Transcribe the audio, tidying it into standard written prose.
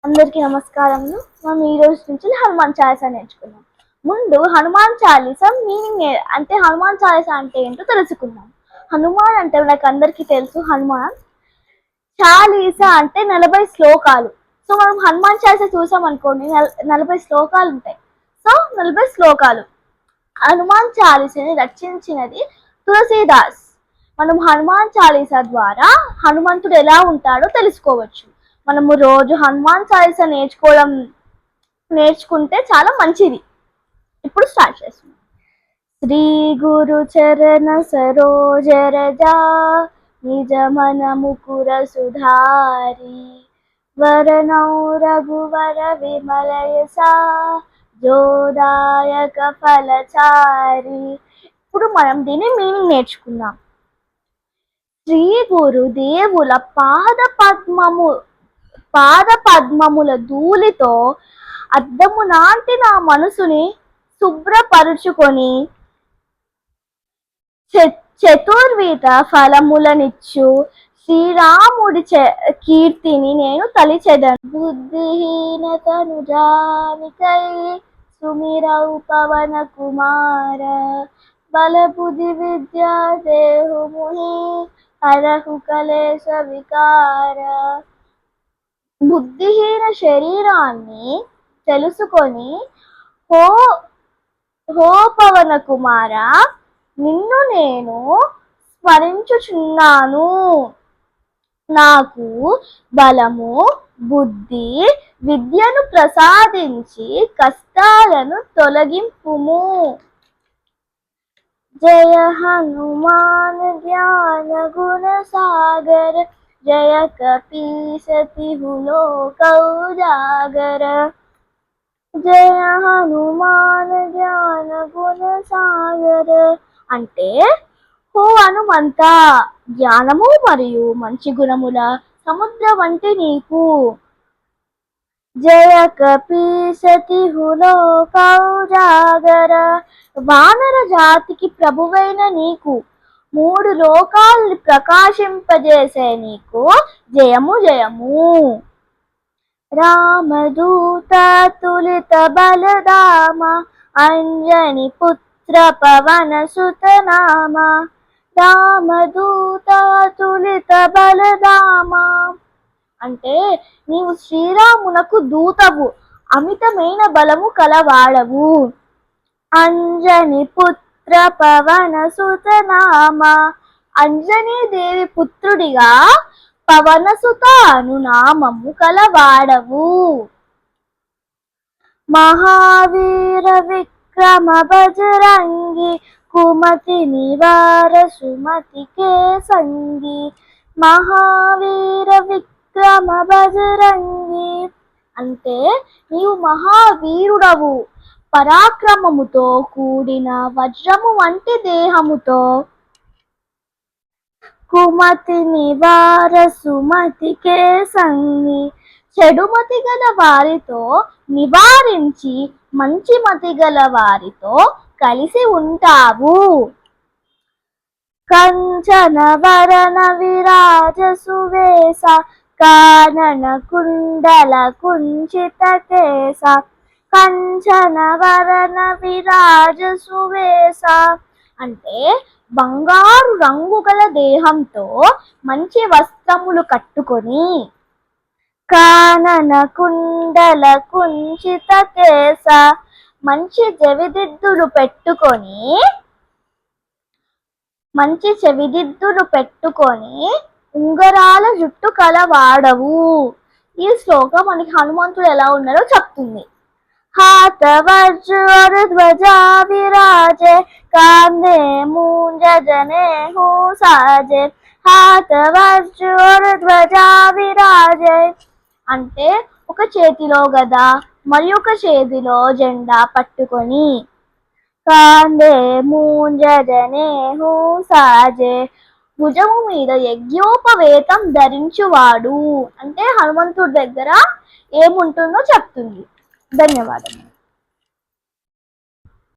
అందరికీ నమస్కారములు. మనం ఈ రోజు నుంచి హనుమాన్ చాలీసా నేర్చుకుందాం. ముందు హనుమాన్ చాలీసా మీనింగ్ అంటే హనుమాన్ చాలీసా అంటే ఏంటో తెలుసుకుందాం. హనుమాన్ అంటే మనకు అందరికీ తెలుసు. హనుమాన్ చాలీసా అంటే 40 శ్లోకాలు. సో మనం హనుమాన్ చాలీసా చూసాం అనుకోండి, 40 శ్లోకాలు ఉంటాయి. సో 40 శ్లోకాలు. హనుమాన్ చాలీసాని రచించినది తులసీదాస్. మనం హనుమాన్ చాలీసా ద్వారా హనుమంతుడు ఎలా ఉంటాడో తెలుసుకోవచ్చు. మనము రోజు హనుమాన్ చాలీసా నేర్చుకుంటే చాలా మంచిది. ఇప్పుడు స్టార్ట్ చేస్తున్నాం. శ్రీ గురు చరణ సరోజ రజా నిజ మన ముకుర సుధారి వరణౌ రఘువర విమలయసా జోదాయక ఫలచారి. ఇప్పుడు మనం దీని మీనింగ్ నేర్చుకుందాం. శ్రీ గురుదేవుల పాద పద్మముల ధూళితో అద్దము నాటి నా మనసుని శుభ్రపరుచుకొని చతుర్విధ ఫలములనిచ్చు శ్రీరాముడి కీర్తిని నేను తలిచెదను. బుద్ధిహీనతను జానికై సుమిరౌ పవన కుమార బలబుద్ధి విద్యా దేహుముని హరహు కలేశ వికార. బుద్ధిహీన శరీరాన్ని తెలుసుకొని హో పవన కుమార, నిన్ను నేను స్మరించుచున్నాను. నాకు బలము బుద్ధి విద్యను ప్రసాదించి కష్టాలను తొలగింపుము. జయ హనుమాన్ జ్ఞాన గుణ సాగర జయ కపీసతి లోక ఉజాగర. జయ హనుమాన్ జ్ఞాన గుణ సాగర అంటే హో హనుమంత, జ్ఞానము మరియు మంచి గుణముల సముద్ర వంటి నీకు. జయ కపీసతి లోక ఉజాగర, వానర జాతికి ప్రభువైన నీకు, 3 లోకాల్ని ప్రకాశింపజేసే నీకు జయము జయము. రామదూత తులిత బలదామ అంజని పుత్ర పవన సుతనామ. రామదూత తులిత బలదామ అంటే నీవు శ్రీరామునకు దూతవు, అమితమైన బలము కలవాడవు. అంజని పుత్ర పవన సుతనామ, అంజనీ దేవి పుత్రుడిగా పవనసుత అను నామము కలవాడవు. మహావీర విక్రమ బజరంగి కుమతి నివార సుమతి కే సంగి. మహావీర విక్రమ బజరంగి అంటే నీవు మహావీరుడవు, పరాక్రమముతో కూడిన వజ్రము వంటి దేహముతో. కుమతి నివార సుమతి కే సంగి, చెడుమతి గల వారితో నివారించి మంచి మతి గల వారితో కలిసి ఉంటావు. కంచన వరణ విరాజ సువేశ కానన కుండల కుంచిత కేశ. కంచన వరణ విరాజ సువేశ అంటే బంగారు రంగు గల దేహంతో మంచి వస్త్రములు కట్టుకొని. కానన కుండల కుంచిత కేశ మంచి చెవిదిద్దులు పెట్టుకొని ఉంగరాల జుట్టు కలవాడవు. ఈ శ్లోకం మనకి హనుమంతుడు ఎలా ఉన్నాడో చెప్తుంది. हाथ वज्र और ध्वजा विराजे कांधे मूंज जनेऊ साजे. हाथ वज्र और ध्वजा విరాజే అంటే ఒక చేతిలో గద మరి ఒక చేతిలో జెండా పట్టుకొని. కాందే మూంజ జనేహు సాజే భుజము మీద యజ్ఞోపవేతం ధరించువాడు అంటే హనుమంతుడి దగ్గర ఏముంటుందో చెప్తుంది. ధన్యవాదములు.